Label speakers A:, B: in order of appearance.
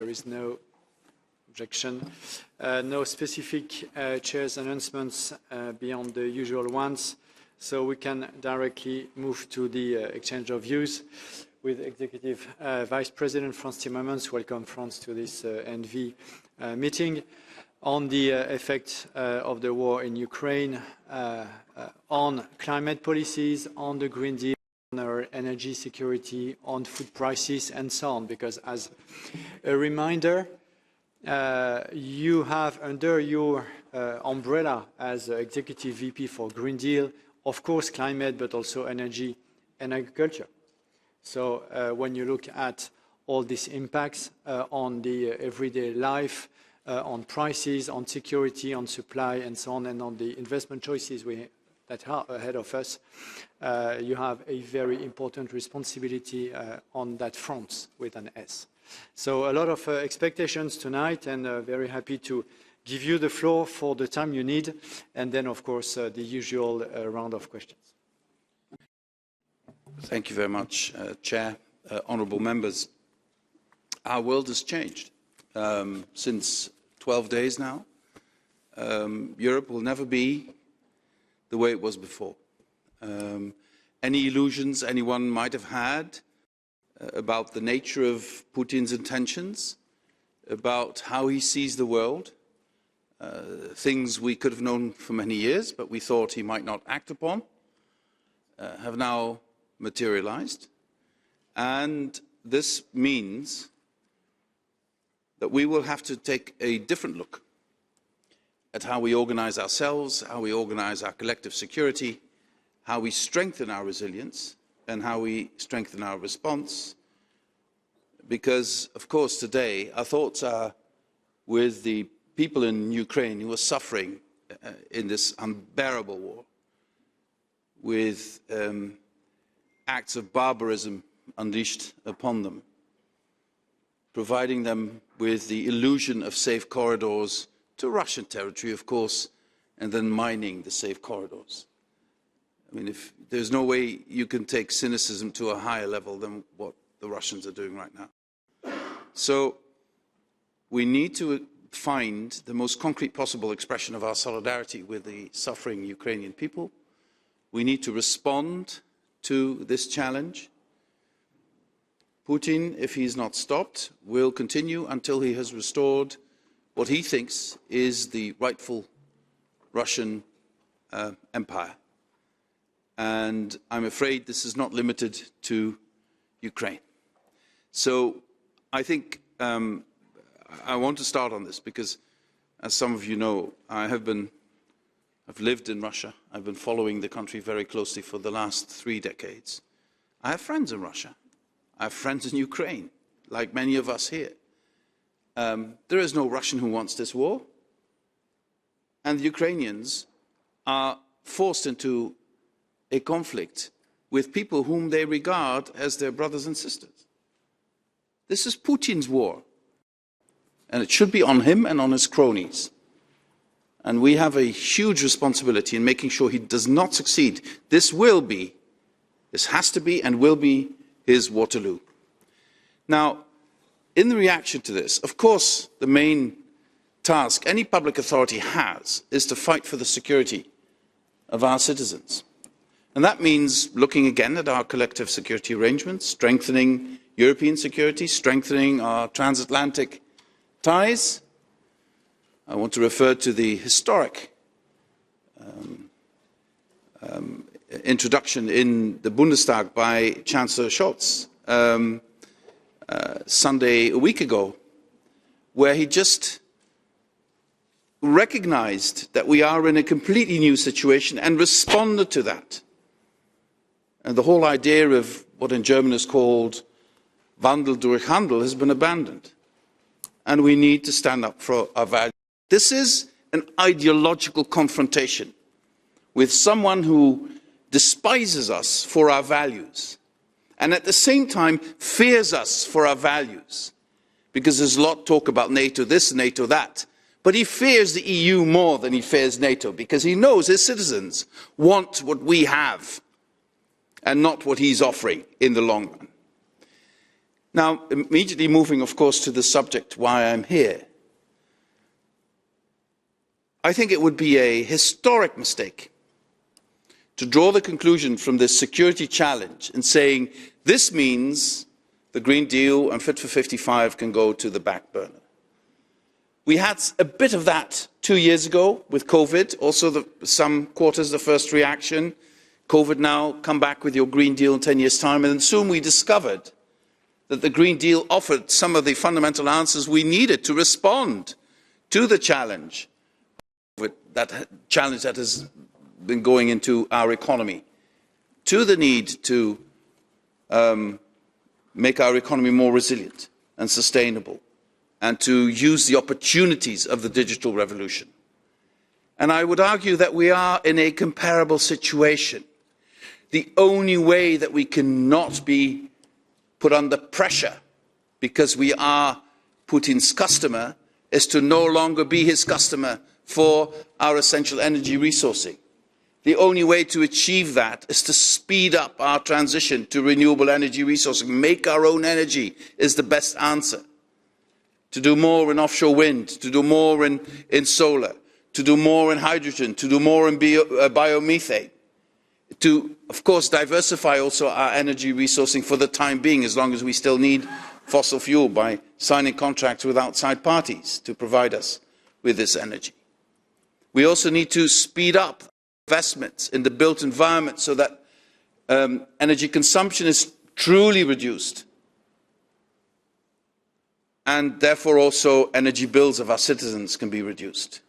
A: There is no objection. No specific chair's announcements beyond the usual ones, so we can directly move to the exchange of views with Executive Vice President Frans Timmermans. Welcome, Frans, to this ENVI meeting on the effect of the war in Ukraine on climate policies, on the Green Deal, on our energy security, on food prices, and so on. Because as a reminder, you have under your umbrella as Executive VP for Green Deal, of course, climate, but also energy and agriculture. So when you look at all these impacts on the everyday life, on prices, on security, on supply, and so on, and on the investment choices that are ahead of us, you have a very important responsibility on that front with an S. So a lot of expectations tonight, and very happy to give you the floor for the time you need, and then, of course, the usual round of questions.
B: Thank you very much, Chair. Honourable members, our world has changed since 12 days now. Europe will never be the way it was before. Any illusions anyone might have had about the nature of Putin's intentions, about how he sees the world, things we could have known for many years, but we thought he might not act upon, have now materialized. And this means that we will have to take a different look at how we organize ourselves, how we organize our collective security, how we strengthen our resilience, and how we strengthen our response. Because, of course, today our thoughts are with the people in Ukraine who are suffering in this unbearable war, with acts of barbarism unleashed upon them, providing them with the illusion of safe corridors to Russian territory, of course, and then mining the safe corridors. I mean, there's no way you can take cynicism to a higher level than what the Russians are doing right now. So we need to find the most concrete possible expression of our solidarity with the suffering Ukrainian people. We need to respond to this challenge. Putin, if he is not stopped, will continue until he has restored what he thinks is the rightful Russian empire. And I'm afraid this is not limited to Ukraine. So I think I want to start on this because, as some of you know, I've lived in Russia. I've been following the country very closely for the last 3 decades. I have friends in Russia. I have friends in Ukraine, like many of us here. There is no Russian who wants this war. And the Ukrainians are forced into a conflict with people whom they regard as their brothers and sisters. This is Putin's war. And it should be on him and on his cronies. And we have a huge responsibility in making sure he does not succeed. This has to be and will be his Waterloo. Now, in the reaction to this, of course, the main task any public authority has is to fight for the security of our citizens. And that means looking again at our collective security arrangements, strengthening European security, strengthening our transatlantic ties. I want to refer to the historic introduction in the Bundestag by Chancellor Scholz Sunday a week ago, where he just recognized that we are in a completely new situation and responded to that. And the whole idea of what in German is called Wandel durch Handel has been abandoned. And we need to stand up for our values. This is an ideological confrontation with someone who despises us for our values and at the same time fears us for our values. Because there's a lot of talk about NATO this, NATO that. But he fears the EU more than he fears NATO because he knows his citizens want what we have and not what he's offering in the long run. Now, immediately moving, of course, to the subject why I'm here. I think it would be a historic mistake to draw the conclusion from this security challenge and saying this means the Green Deal and Fit for 55 can go to the back burner. We had a bit of that 2 years ago with COVID, also some quarters, the first reaction. COVID now, come back with your Green Deal in 10 years' time. And then soon we discovered that the Green Deal offered some of the fundamental answers we needed to respond to the challenge, that has been going into our economy, to the need to make our economy more resilient and sustainable, and to use the opportunities of the digital revolution. And I would argue that we are in a comparable situation. The only way that we cannot be put under pressure because we are Putin's customer is to no longer be his customer for our essential energy resourcing. The only way to achieve that is to speed up our transition to renewable energy resourcing. Make our own energy is the best answer. To do more in offshore wind, to do more in solar, to do more in hydrogen, to do more in biomethane, to, of course, diversify also our energy resourcing for the time being, as long as we still need fossil fuel, by signing contracts with outside parties to provide us with this energy. We also need to speed up investments in the built environment so that energy consumption is truly reduced, and therefore also energy bills of our citizens can be reduced.